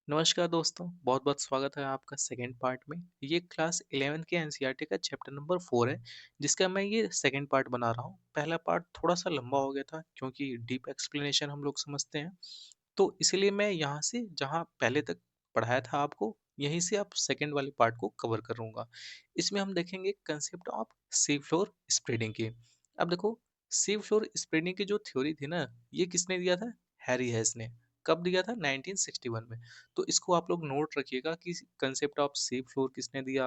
नमस्कार दोस्तों, बहुत-बहुत स्वागत है आपका सेकंड पार्ट में। ये क्लास 11th के एनसीईआरटी का चैप्टर नंबर 4 है, जिसका मैं ये सेकंड पार्ट बना रहा हूँ। पहला पार्ट थोड़ा-सा लंबा हो गया था क्योंकि डीप एक्सप्लेनेशन हम लोग समझते हैं, तो इसीलिए मैं यहाँ से जहाँ पहले तक पढ़ाया था आपको, यहीं से अब सेकंड वाले पार्ट को कवर करूँगा। इसमें हम देखेंगे concept of sea floor spreading की। अब देखो, सी फ्लोर स्प्रेडिंग की जो थ्योरी थी ना, ये किसने दिया था? हैरी हेस ने। कब दिया था? 1961 में। तो इसको आप लोग नोट रखिएगा कि कंसेप्ट ऑफ सी फ्लोर किसने दिया,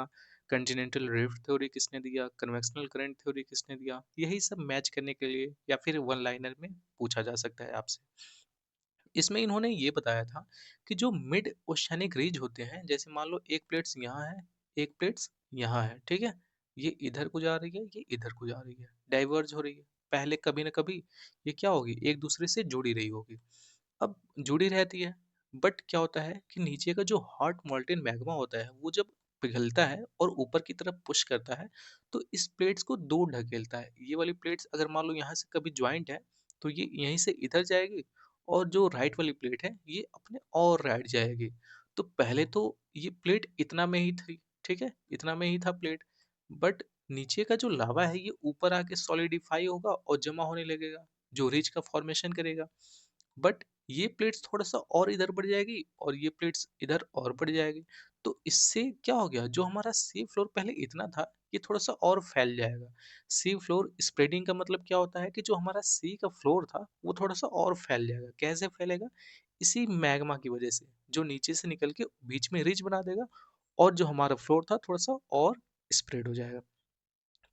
कंटिनेंटल रिफ्ट थ्योरी किसने दिया, कन्वेक्शनल करंट थ्योरी किसने दिया, यही सब मैच करने के लिए या फिर वन लाइनर में पूछा जा सकता है आपसे। इसमें इन्होंने ये बताया था कि जो मिड ओशियानिक रीज होते हैं, जैसे मान लो एक प्लेट्स यहाँ है, एक प्लेट्स यहाँ है, ठीक है, ये इधर को जा रही है, ये इधर को जा रही है, डाइवर्ज हो रही है, पहले कभी ना कभी ये क्या होगी, एक दूसरे से जुड़ी रही होगी। अब जुड़ी रहती है, बट क्या होता है कि नीचे का जो हॉट मोल्टेन मैग्मा होता है वो जब पिघलता है और ऊपर की तरफ पुश करता है, तो इस प्लेट्स को दूर ढकेलता है। ये वाली प्लेट्स अगर मान लो यहाँ से कभी ज्वाइंट है, तो ये यहीं से इधर जाएगी, और जो राइट वाली प्लेट है ये अपने और राइट जाएगी। तो पहले तो ये प्लेट इतना में ही थी, ठीक है, इतना में ही था प्लेट, बट नीचे का जो लावा है ये ऊपर आके सॉलिडिफाई होगा और जमा होने लगेगा, जो रिज का फॉर्मेशन करेगा। बट ये प्लेट्स थोड़ा-सा और इधर बढ़ जाएगी और ये प्लेट्स इधर और बढ़ जाएगी। तो इससे क्या हो गया, जो हमारा सी फ्लोर पहले इतना था, ये थोड़ा-सा और फैल जाएगा। सी फ्लोर स्प्रेडिंग का मतलब क्या होता है कि जो हमारा सी का फ्लोर था, वो थोड़ा-सा और फैल जाएगा। कैसे फैलेगा? इसी मैग्मा की वजह से, जो नीचे से निकल के बीच में रिज बना देगा और जो हमारा फ्लोर था थोड़ा-सा और स्प्रेड हो जाएगा।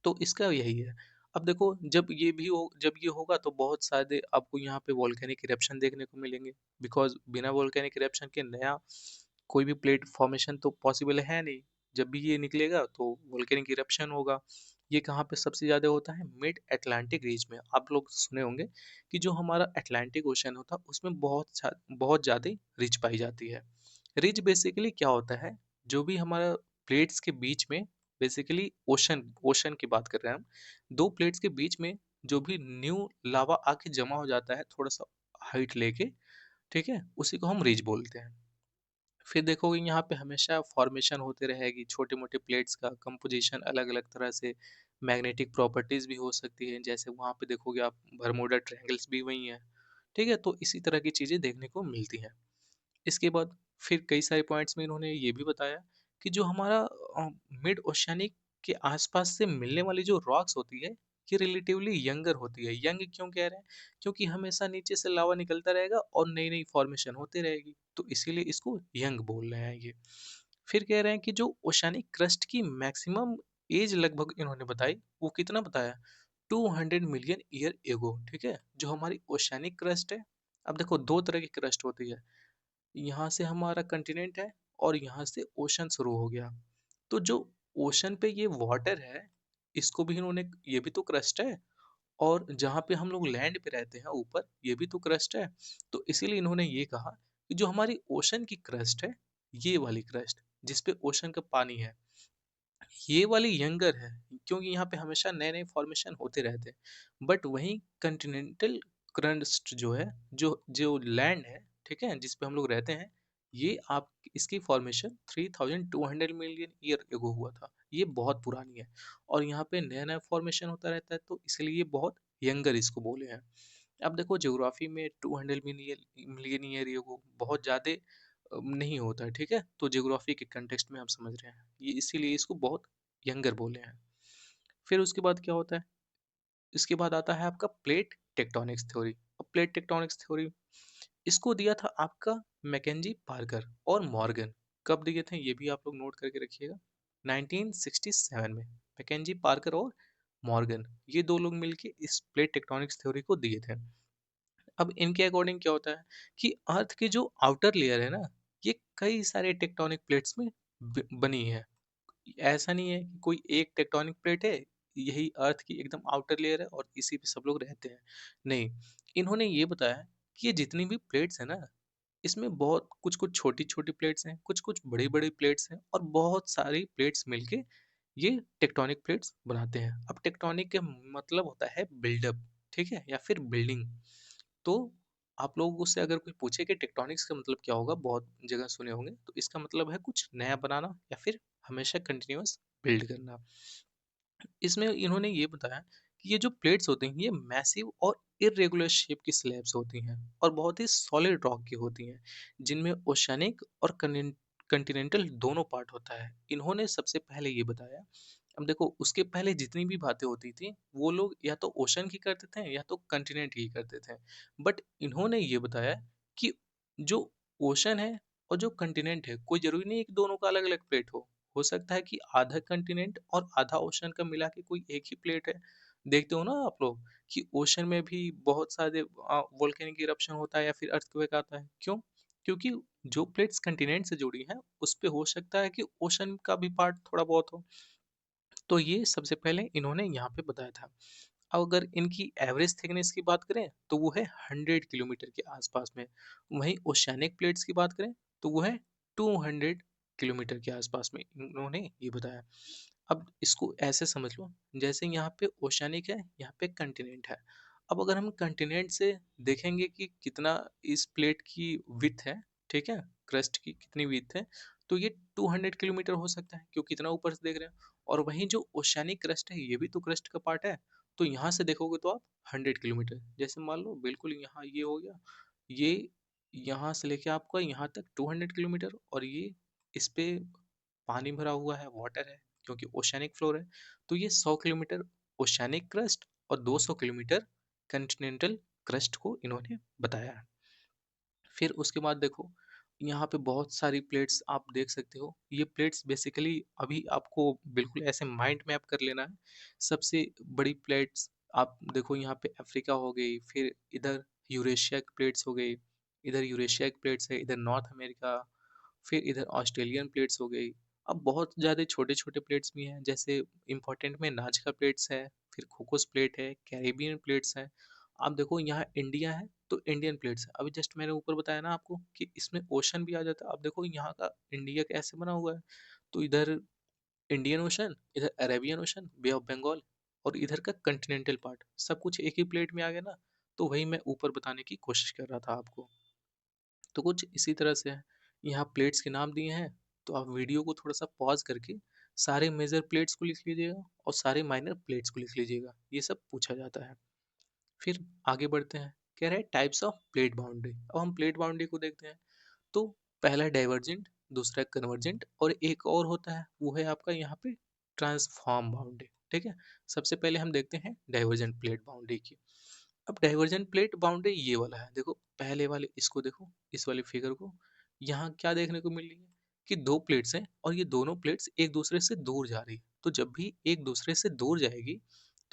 तो इसका यही है। अब देखो, जब ये होगा तो बहुत सारे आपको यहाँ पे वोल्केनिक इरप्शन देखने को मिलेंगे, बिकॉज़ बिना वोल्केनिक इरप्शन के नया कोई भी प्लेट फॉर्मेशन तो पॉसिबल है नहीं। जब भी ये निकलेगा तो वोल्केनिक इरप्शन होगा। ये कहाँ पे सबसे ज़्यादा होता है? मिड अटलांटिक रीज में। आप लोग सुने होंगे कि जो हमारा अटलांटिक ओशन होता है उसमें बहुत ज़्यादा रिच पाई जाती है। रिज बेसिकली क्या होता है? जो भी हमारा प्लेट्स के बीच में, बेसिकली ओशन ओशन की बात कर रहे हैं हम, दो प्लेट्स के बीच में जो भी न्यू लावा आके जमा हो जाता है थोड़ा सा हाइट लेके, ठीक है, उसी को हम रिज बोलते हैं। फिर देखोगे यहाँ पे हमेशा फॉर्मेशन होते रहेगी छोटे मोटे प्लेट्स का, कंपोजिशन अलग अलग तरह से, मैग्नेटिक प्रॉपर्टीज भी हो सकती है, जैसे वहाँ पे देखोगे आप बरमूडा ट्रायंगल्स भी वही है, ठीक है, तो इसी तरह की चीजें देखने को मिलती हैं। इसके बाद फिर कई सारे पॉइंट्स में इन्होंने ये भी बताया कि जो हमारा मिड ओशियानिक के आसपास से मिलने वाली जो रॉक्स होती है, ये रिलेटिवली यंगर होती है। यंग क्यों कह रहे हैं? क्योंकि हमेशा नीचे से लावा निकलता रहेगा और नई नई फॉर्मेशन होती रहेगी, तो इसीलिए इसको यंग बोल रहे हैं ये। फिर कह रहे हैं कि जो ओशियानिक क्रस्ट की मैक्सिमम एज लगभग इन्होंने बताई, वो कितना बताया? 200 मिलियन ईयर एगो, ठीक है, जो हमारी ओशियानिक क्रस्ट है। अब देखो, दो तरह की क्रस्ट होती है, यहाँ से हमारा कंटिनेंट है और यहाँ से ओशन शुरू हो गया। तो जो ओशन पे ये वाटर है, इसको भी इन्होंने, ये भी तो क्रस्ट है, और जहाँ पे हम लोग लैंड पे रहते हैं ऊपर, ये भी तो क्रस्ट है। तो इसीलिए इन्होंने ये कहा कि जो हमारी ओशन की क्रस्ट है, ये वाली क्रस्ट जिसपे ओशन का पानी है, ये वाली यंगर है, क्योंकि यहाँ पे हमेशा नए नए फॉर्मेशन होते रहते हैं। बट वहीं कंटिनेंटल क्रस्ट जो है, जो जो लैंड है, ठीक है, जिस पे हम लोग रहते हैं, ये आप इसकी फॉर्मेशन 3200 मिलियन ईयर एगो हुआ था। ये बहुत पुरानी है और यहाँ पे नया नया फॉर्मेशन होता रहता है, तो इसलिए ये बहुत यंगर इसको बोले हैं। अब देखो, ज्योग्राफी में 200 मिलियन मिलियन ईयर एगो बहुत ज़्यादा नहीं होता है, ठीक है, तो ज्योग्राफी के कंटेक्स्ट में हम समझ रहे हैं, ये इसीलिए इसको बहुत यंगर बोले हैं। फिर उसके बाद क्या होता है? इसके बाद आता है आपका प्लेट टेक्टोनिक्स थ्योरी। अब प्लेट टेक्टोनिक्स थ्योरी, इसको दिया था आपका मैकेंजी पार्कर और मॉर्गन। कब दिए थे ये भी आप लोग नोट करके रखिएगा, 1967 में। मैकेंजी पार्कर और मॉर्गन, ये दो लोग मिलके इस प्लेट टेक्टोनिक्स थ्योरी को दिए थे। अब इनके अकॉर्डिंग क्या होता है कि अर्थ की जो आउटर लेयर है ना, ये कई सारे टेक्टोनिक प्लेट्स में बनी है। ऐसा नहीं है कि कोई एक टेक्टोनिक प्लेट है, यही अर्थ की एकदम आउटर लेयर है और इसी पे सब लोग रहते हैं। नहीं, इन्होंने ये बताया कि ये जितनी भी प्लेट्स है ना, इसमें बहुत कुछ कुछ छोटी छोटी प्लेट्स हैं, कुछ कुछ बड़ी बड़ी प्लेट्स हैं, और बहुत सारी प्लेट्स मिलके ये टेक्टोनिक प्लेट्स बनाते हैं। अब टेक्टोनिक के मतलब होता है बिल्डअप, ठीक है, या फिर बिल्डिंग। तो आप लोगों से अगर कोई पूछे कि टेक्टोनिक्स का मतलब क्या होगा, बहुत जगह सुने होंगे, तो इसका मतलब है कुछ नया बनाना या फिर हमेशा कंटिन्यूअस बिल्ड करना। इसमें इन्होंने ये बताया कि ये जो प्लेट्स होती हैं ये मैसिव और इरेगुलर शेप की स्लैब्स होती हैं और बहुत ही सॉलिड रॉक की होती हैं, जिनमें ओशियनिक और कंटिनेंटल दोनों पार्ट होता है। इन्होंने सबसे पहले ये बताया। अब देखो, उसके पहले जितनी भी बातें होती थी वो लोग या तो ओशन की करते थे या तो कंटिनेंट की करते थे, बट इन्होंने ये बताया कि जो ओशन है और जो कंटिनेंट है, कोई जरूरी नहीं है कि दोनों का अलग अलग प्लेट हो सकता है कि आधा कंटिनेंट और आधा ओशन का मिला के कोई एक ही प्लेट है। देखते हो ना आप लोग कि ओशन में भी बहुत सारे वोल्केनिक इरप्शन होता है या फिर अर्थक्वेक आता है। क्यों? क्योंकि जो प्लेट्स कंटिनेंट से जुड़ी हैं उस पे हो सकता है कि ओशन का भी पार्ट थोड़ा बहुत हो। तो ये सबसे पहले इन्होंने यहाँ पे बताया था। अब अगर इनकी एवरेज थिकनेस की बात करें तो वो है 100 किलोमीटर के आसपास में। वहीं ओशियानिक प्लेट्स की बात करें तो वो है 200 किलोमीटर के आसपास में, इन्होंने ये बताया। अब इसको ऐसे समझ लो, जैसे यहाँ पे ओशियानिक है, यहाँ पे कंटिनेंट है। अब अगर हम कंटिनेंट से देखेंगे कि कितना इस प्लेट की विथ है, ठीक है, क्रस्ट की कितनी विथ है, तो ये 200 किलोमीटर हो सकता है क्योंकि इतना ऊपर से देख रहे हैं। और वहीं जो ओशियानिक क्रस्ट है ये भी तो क्रस्ट का पार्ट है, तो यहाँ से देखोगे तो आप 100 किलोमीटर, जैसे मान लो बिल्कुल यहाँ ये हो गया, ये यहाँ से लेके आपका यहाँ तक 200 किलोमीटर, और ये इस पे पानी भरा हुआ है, वाटर है, क्योंकि ओशियानिक फ्लोर है। तो ये 100 किलोमीटर ओशियानिक क्रस्ट और 200 किलोमीटर कंटिनेंटल क्रस्ट को इन्होंने बताया है। फिर उसके बाद देखो, यहाँ पे बहुत सारी प्लेट्स आप देख सकते हो। ये प्लेट्स बेसिकली अभी आपको बिल्कुल ऐसे माइंड मैप कर लेना है। सबसे बड़ी प्लेट्स आप देखो, यहाँ पे अफ्रीका हो गई, फिर इधर यूरेशिया की प्लेट्स हो गई, इधर यूरेशिया की प्लेट्स है, इधर नॉर्थ अमेरिका, फिर इधर ऑस्ट्रेलियन प्लेट्स हो गई। अब बहुत ज़्यादा छोटे छोटे प्लेट्स भी हैं, जैसे इम्पोर्टेंट में नाजका प्लेट्स है, फिर खोकोस प्लेट है, कैरिबियन प्लेट्स है। आप देखो यहाँ इंडिया है तो इंडियन प्लेट्स है। अभी जस्ट मैंने ऊपर बताया ना आपको कि इसमें ओशन भी आ जाता है। अब देखो यहाँ का इंडिया कैसे बना हुआ है, तो इधर इंडियन ओशन, इधर Arabian Ocean, Bay of Bengal, और इधर का कंटिनेंटल पार्ट, सब कुछ एक ही प्लेट में आ गया ना। तो वही मैं ऊपर बताने की कोशिश कर रहा था आपको। तो कुछ इसी तरह से है। यहाँ प्लेट्स के नाम दिए हैं, तो आप वीडियो को थोड़ा सा पॉज करके सारे मेजर प्लेट्स को लिख लीजिएगा और सारे माइनर प्लेट्स को लिख लीजिएगा, ये सब पूछा जाता है। फिर आगे बढ़ते हैं। कह रहे हैं टाइप्स ऑफ प्लेट बाउंड्री। अब हम प्लेट बाउंड्री को देखते हैं। तो पहला डाइवर्जेंट, दूसरा कन्वर्जेंट, और एक और होता है वो है आपका यहाँ पे ट्रांसफॉर्म बाउंड्री। ठीक है, सबसे पहले हम देखते हैं डाइवर्जेंट प्लेट बाउंड्री की। अब डाइवर्जेंट प्लेट बाउंड्री ये वाला है, देखो पहले वाले इसको देखो, इस वाले फिगर को। यहाँ क्या देखने को मिल रही है कि दो प्लेट्स हैं और ये दोनों प्लेट्स एक दूसरे से दूर जा रही है। तो जब भी एक दूसरे से दूर जाएगी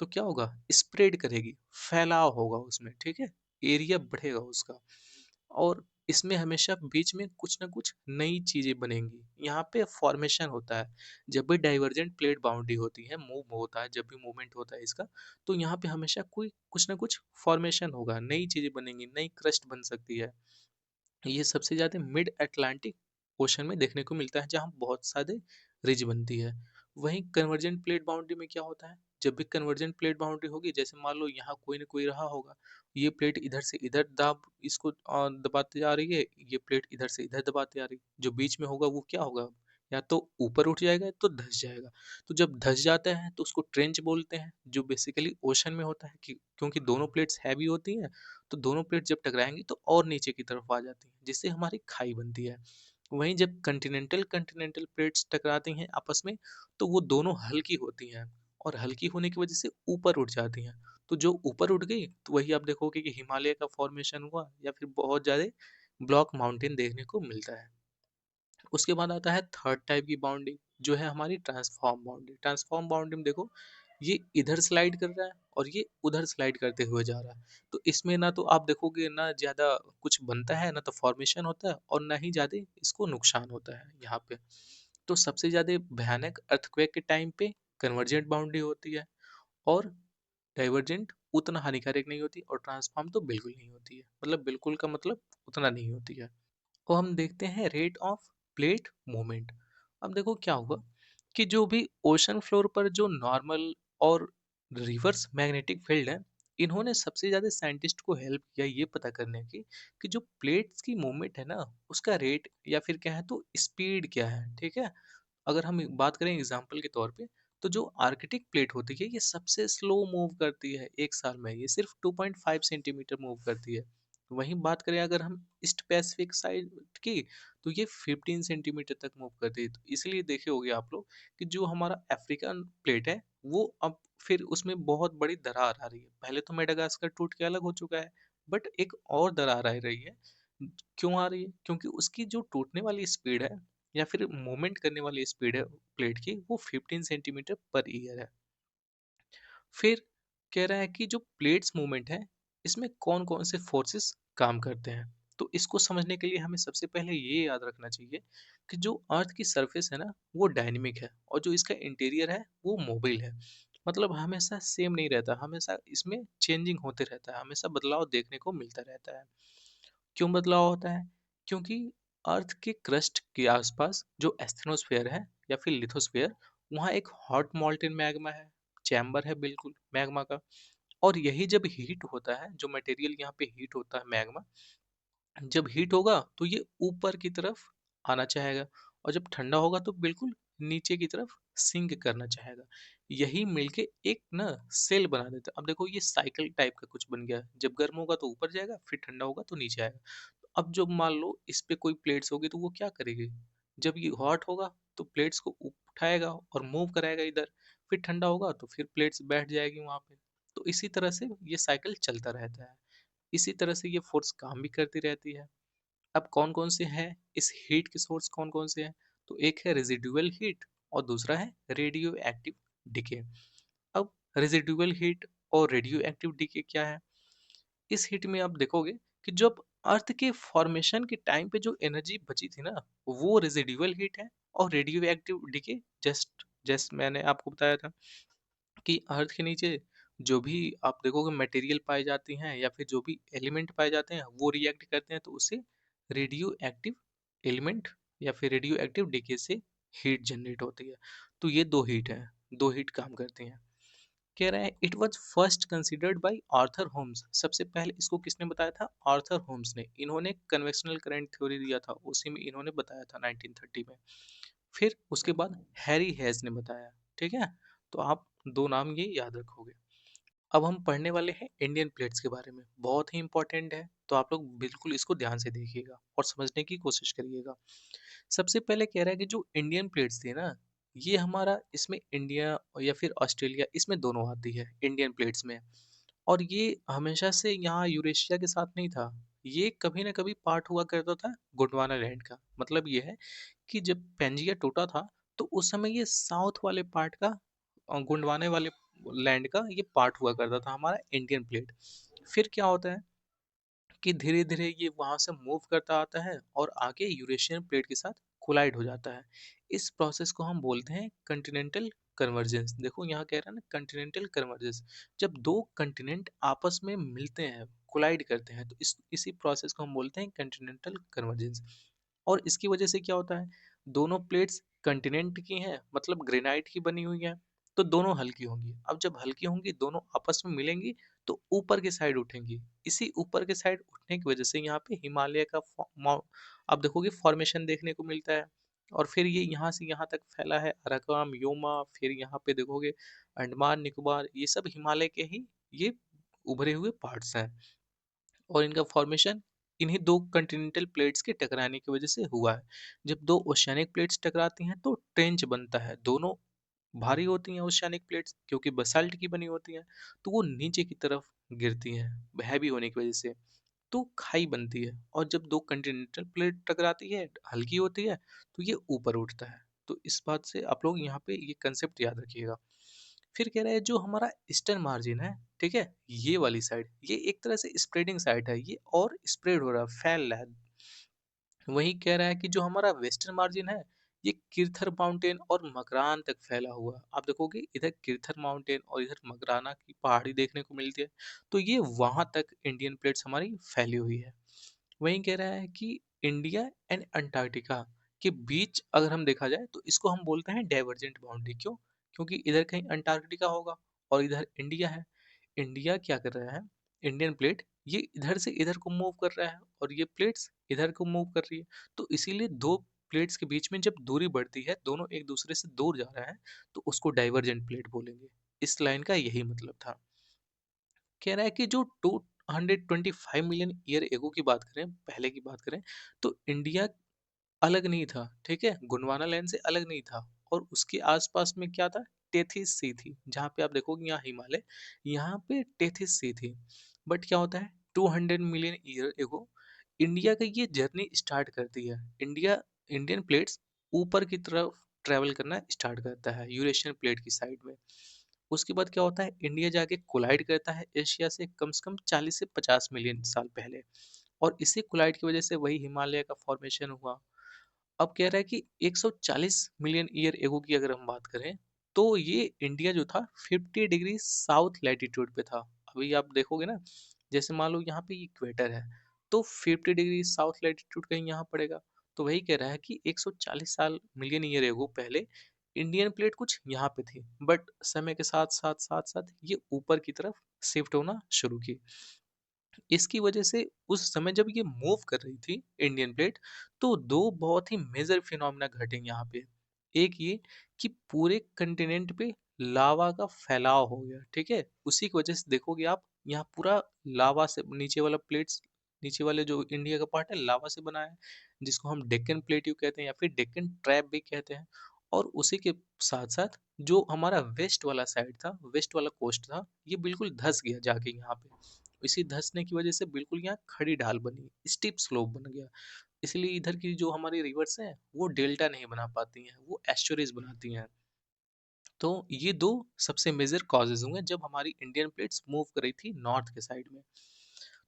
तो क्या होगा, स्प्रेड करेगी, फैलाव होगा उसमें, ठीक है, एरिया बढ़ेगा उसका। और इसमें हमेशा बीच में कुछ ना कुछ नई चीजें बनेंगी। यहाँ पे फॉर्मेशन होता है। जब भी डाइवर्जेंट प्लेट बाउंड्री होती है, मूव होता है, जब भी मूवमेंट होता है इसका, तो यहाँ पे हमेशा कोई कुछ ना कुछ फॉर्मेशन होगा, नई चीजें बनेंगी, नई क्रस्ट बन सकती है। ये सबसे ज़्यादा मिड अटलांटिक ओशन में देखने को मिलता है, जहाँ बहुत सारे रिज बनती है। वहीं कन्वर्जेंट प्लेट बाउंड्री में क्या होता है, जब भी कन्वर्जेंट प्लेट बाउंड्री होगी, जैसे मान लो यहाँ कोई ना कोई रहा होगा, ये प्लेट इधर से इधर दाब इसको दबाते जा रही है, ये प्लेट इधर से इधर दबाते आ रही है, जो बीच में होगा वो क्या होगा, या तो ऊपर उठ जाएगा या तो धंस जाएगा। तो जब धंस जाता है तो उसको ट्रेंच बोलते हैं, जो बेसिकली ओशन में होता है, कि क्योंकि दोनों प्लेट्स हैवी होती हैं, तो दोनों प्लेट जब टकराएंगी तो और नीचे की तरफ आ जाती हैं, जिससे हमारी खाई बनती है। वहीं जब कंटिनेंटल कंटिनेंटल प्लेट्स टकराती हैं आपस में, तो वो दोनों हल्की होती हैं, और हल्की होने की वजह से ऊपर उठ जाती हैं। तो जो ऊपर उठ गई तो वही आप देखोगे कि हिमालय का फॉर्मेशन हुआ, या फिर बहुत ज़्यादा ब्लॉक माउंटेन देखने को मिलता है। उसके बाद आता है थर्ड टाइप की बाउंड्री, जो है हमारी ट्रांसफॉर्म बाउंड्री। ट्रांसफॉर्म बाउंड्री में देखो, ये इधर स्लाइड कर रहा है और ये उधर स्लाइड करते हुए जा रहा है। तो इसमें ना तो आप देखोगे ना ज़्यादा कुछ बनता है, ना तो फॉर्मेशन होता है, और ना ही ज़्यादा इसको नुकसान होता है यहाँ पे। तो सबसे ज़्यादा भयानक अर्थक्वेक के टाइम पे कन्वर्जेंट बाउंड्री होती है, और डाइवर्जेंट उतना हानिकारक नहीं होती, और ट्रांसफॉर्म तो बिल्कुल नहीं होती है। मतलब बिल्कुल का मतलब उतना नहीं होती है। और हम देखते हैं रेट ऑफ प्लेट मूवमेंट। अब देखो क्या हुआ कि जो भी ओशन फ्लोर पर जो नॉर्मल और रिवर्स मैग्नेटिक फील्ड है, इन्होंने सबसे ज़्यादा साइंटिस्ट को हेल्प किया ये पता करने की कि जो प्लेट्स की मूवमेंट है ना, उसका रेट या फिर क्या है तो स्पीड क्या है, ठीक है? अगर हम बात करें एग्जाम्पल के तौर पे, तो जो आर्कटिक प्लेट होती है ये सबसे स्लो मूव करती है एक साल में, ये सिर्फ 2.5 सेंटीमीटर मूव करती है। वहीं बात करें अगर हम ईस्ट पैसिफिक साइड की, तो ये 15 सेंटीमीटर तक मूव करती है। तो इसलिए देखे होगे आप लोग कि जो हमारा अफ्रीकन प्लेट है वो अब फिर उसमें बहुत बड़ी दरार आ रही है। पहले तो मेडागास्कर टूट के अलग हो चुका है, बट एक और दरार आ रही है। क्यों आ रही है? क्योंकि उसकी जो टूटने वाली स्पीड है या फिर मूवमेंट करने वाली स्पीड है प्लेट की, वो 15 सेंटीमीटर पर ईयर है। फिर कह रहा है कि जो प्लेट्स मूवमेंट है, इसमें कौन कौन से फोर्सेस काम करते हैं। तो इसको समझने के लिए हमें सबसे पहले ये याद रखना चाहिए कि जो अर्थ की सरफेस है ना, वो डायनेमिक है और जो इसका इंटीरियर है वो मोबाइल है। मतलब हमेशा सेम नहीं रहता, हमेशा इसमें चेंजिंग होते रहता है, हमेशा बदलाव देखने को मिलता रहता है। क्यों बदलाव होता है? क्योंकि अर्थ के क्रस्ट के आसपास जो एस्थेनोस्फेयर है या फिर लिथोस्फेयर, वहाँ एक हॉट मॉल्टेन मैग्मा है, चैम्बर है बिल्कुल मैग्मा का। और यही जब हीट होता है, जो मटेरियल यहाँ पे हीट होता है मैग्मा, जब हीट होगा तो ये ऊपर की तरफ आना चाहेगा, और जब ठंडा होगा तो बिल्कुल नीचे की तरफ सिंक करना चाहेगा। यही मिलके एक ना सेल बना देता है। अब देखो ये साइकिल टाइप का कुछ बन गया, जब गर्म होगा तो ऊपर जाएगा, फिर ठंडा होगा तो नीचे आएगा। तो अब जब मान लो इस पे कोई प्लेट्स होगी तो वो क्या करेगी? जब ये हॉट होगा तो प्लेट्स को उठाएगा और मूव कराएगा इधर, फिर ठंडा होगा तो फिर प्लेट्स बैठ जाएगी वहां पे। तो इसी तरह से ये साइकिल चलता रहता है। इसी तरह से ये फोर्स काम भी करती रहती है। अब कौन-कौन से हैं इस हीट के सोर्स, कौन-कौन से हैं? तो एक है रेजिडुअल हीट और दूसरा है रेडियो एक्टिव डिके। अब रेजिडुअल हीट और रेडियो एक्टिव डिके क्या है? इस हीट में आप देखोगे कि जब अर्थ के फॉर्मेशन के टाइम पे जो एनर्जी बची थी ना, वो रेजिडुअल हीट है। और radio active decay just just मैंने आपको बताया था कि अर्थ के नीचे जो भी आप देखोगे मटेरियल पाए जाती हैं या फिर जो भी एलिमेंट पाए जाते हैं वो रिएक्ट करते हैं, तो उससे रेडियो एक्टिव एलिमेंट या फिर रेडियो एक्टिव डीके से हीट जनरेट होती है। तो ये दो हीट है, दो हीट काम करती हैं। कह रहा है it was first considered by Arthur Holmes. सबसे पहले इसको किसने बताया था? आर्थर होम्स ने। इन्होंने कन्वेक्शनल करंट थ्योरी दिया था, उसी में इन्होंने बताया था 1930 में। फिर उसके बाद हैरी हेज ने बताया। ठीक है, तो आप दो नाम ये याद रखोगे। अब हम पढ़ने वाले हैं इंडियन प्लेट्स के बारे में, बहुत ही इंपॉर्टेंट है, तो आप लोग बिल्कुल इसको ध्यान से देखिएगा और समझने की कोशिश करिएगा। सबसे पहले कह रहा है कि जो इंडियन प्लेट्स थी ना, ये हमारा इसमें इंडिया या फिर ऑस्ट्रेलिया, इसमें दोनों आती है इंडियन प्लेट्स में। और ये हमेशा से यहाँ यूरेशिया के साथ नहीं था, ये कभी ना कभी पार्ट हुआ करता था गोंडवाना लैंड का। मतलब ये है कि जब पेंजिया टूटा था, तो उस समय ये साउथ वाले पार्ट का गोंडवाने वाले लैंड का ये पार्ट हुआ करता था हमारा इंडियन प्लेट। फिर क्या होता है कि धीरे धीरे ये वहां से मूव करता आता है और आगे यूरेशियन प्लेट के साथ कोलाइड हो जाता है। इस प्रोसेस को हम बोलते हैं कंटिनेंटल कन्वर्जेंस। देखो यहाँ कह रहा है ना कंटिनेंटल कन्वर्जेंस, जब दो कंटिनेंट आपस में मिलते हैं, कोलाइड करते हैं, तो इसी प्रोसेस को हम बोलते हैं कंटिनेंटल कन्वर्जेंस। और इसकी वजह से क्या होता है, दोनों प्लेट्स कंटिनेंट की हैं, मतलब ग्रेनाइट की बनी हुई हैं, तो दोनों हल्की होंगी। अब जब हल्की होंगी दोनों आपस में मिलेंगी तो ऊपर की साइड उठेंगी। इसी ऊपर के साइड उठने की वजह से यहाँ पे हिमालय का आप देखोगे फॉर्मेशन देखने को मिलता है। और फिर ये यहाँ से यहाँ तक फैला है, अराकाम, योमा, फिर यहाँ पे देखोगे अंडमान निकोबार, ये सब हिमालय के ही ये उभरे हुए पार्ट्स हैं। और इनका फॉर्मेशन इन्हीं दो कंटिनेंटल प्लेट्स के टकराने की वजह से हुआ है। जब दो ओशियानिक प्लेट्स टकराती हैं तो ट्रेंच बनता है। दोनों भारी होती हैं ओशियानिक प्लेट्स, क्योंकि बसाल्ट की बनी होती हैं, तो वो नीचे की तरफ गिरती हैं हैवी होने की वजह से, तो खाई बनती है। और जब दो कंटिनेंटल प्लेट टकराती है, हल्की होती है, तो ये ऊपर उठता है। तो इस बात से आप लोग यहाँ पे ये कंसेप्ट याद रखिएगा। फिर कह रहा है जो हमारा ईस्टर्न मार्जिन है, ठीक है, ये वाली साइड, ये एक तरह से स्प्रेडिंग साइड है, ये और स्प्रेड हो रहा है, फैल रहा है। वही कह रहा है कि जो हमारा वेस्टर्न मार्जिन है, ये किरथर माउंटेन और मकरान तक फैला हुआ है। आप देखोगे इधर किरथर माउंटेन और इधर मकराना की पहाड़ी देखने को मिलती है। तो ये वहां तक इंडियन प्लेट्स हमारी फैली हुई है। वही कह रहा है कि इंडिया एंड अंटार्कटिका के बीच अगर हम देखा जाए तो इसको हम बोलते हैं डाइवर्जेंट बाउंड्री। क्यों? क्योंकि इधर कहीं अंटार्कटिका होगा और इधर इंडिया है। इंडिया क्या कर रहा है, इंडियन प्लेट ये इधर से इधर को मूव कर रहा है और ये प्लेट्स इधर को मूव कर रही है। तो इसीलिए दो प्लेट्स के बीच में जब दूरी बढ़ती है, दोनों एक दूसरे से दूर जा रहा है, तो उसको डाइवर्जेंट प्लेट बोलेंगे। इस लाइन का यही मतलब था। कह रहा है कि जो 225 मिलियन ईयर एगो की बात करें, पहले की बात करें, तो इंडिया अलग नहीं था, ठीक है? गोंडवाना लैंड से अलग नहीं था और उसके आसपास में क्या था? टेथिस सी थी, जहाँ पे आप देखोगे यहाँ हिमालय, यहाँ पे टेथिस सी थी। बट क्या होता है, 200 मिलियन ईयर एगो इंडिया का ये जर्नी स्टार्ट करती है। इंडियन प्लेट्स ऊपर की तरफ ट्रेवल करना स्टार्ट करता है यूरेशियन प्लेट की साइड में। उसके बाद क्या होता है, इंडिया जाके कोलाइड करता है एशिया से कम 40 से 50 मिलियन साल पहले, और इसी कोलाइड की वजह से वही हिमालय का फॉर्मेशन हुआ। अब कह रहा है कि 140 मिलियन ईयर एगो की अगर हम बात करें, तो ये इंडिया जो था 50 डिग्री साउथ लैटिट्यूड पे था। अभी आप देखोगे ना, जैसे मान लो यहाँ पे इक्वेटर है, तो 50 डिग्री साउथ लैटिट्यूड कहीं यहाँ पड़ेगा। तो वही कह रहा है कि 140 साल मिलियन ईयर एगो पहले इंडियन प्लेट कुछ यहाँ पे थी, बट समय के साथ साथ ये ऊपर की तरफ शिफ्ट होना शुरू की। इसकी वजह से उस समय जब ये मूव कर रही थी इंडियन प्लेट, तो दो बहुत ही मेजर फिनोमिना घटे यहाँ पे। एक ये कि पूरे कंटिनेंट पे लावा का फैलाव हो गया, ठीक है? उसी की वजह से देखोगे आप, यहाँ पूरा लावा से नीचे वाला प्लेट्स, नीचे वाले जो इंडिया का पार्ट है लावा से बना है, जिसको हम डेक्कन प्लेट्यू कहते हैं या फिर डेक्कन ट्रैप भी कहते हैं। और उसी के साथ साथ जो हमारा वेस्ट वाला साइड था, वेस्ट वाला कोस्ट था, ये बिल्कुल धंस गया जाके यहाँ पे। इसी धंसने की वजह से बिल्कुल यहाँ खड़ी ढाल बनी, स्टीप स्लोप बन गया। इसलिए इधर की जो हमारी रिवर्स हैं, वो डेल्टा नहीं बना पाती हैं, वो एस्चुरीज बनाती हैं। तो ये दो सबसे मेजर कॉजेज होंगे जब हमारी इंडियन प्लेट्स मूव कर रही थी नॉर्थ के साइड में।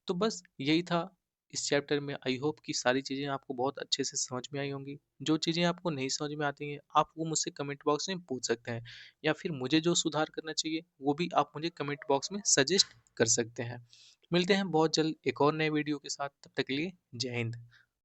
तो बस यही था इस चैप्टर में। आई होप कि सारी चीज़ें आपको बहुत अच्छे से समझ में आई होंगी। जो चीज़ें आपको नहीं समझ में आती हैं, आप वो मुझसे कमेंट बॉक्स में पूछ सकते हैं, या फिर मुझे जो सुधार करना चाहिए वो भी आप मुझे कमेंट बॉक्स में सजेस्ट कर सकते हैं। मिलते हैं बहुत जल्द एक और नए वीडियो के साथ, तब तक के लिए जय हिंद।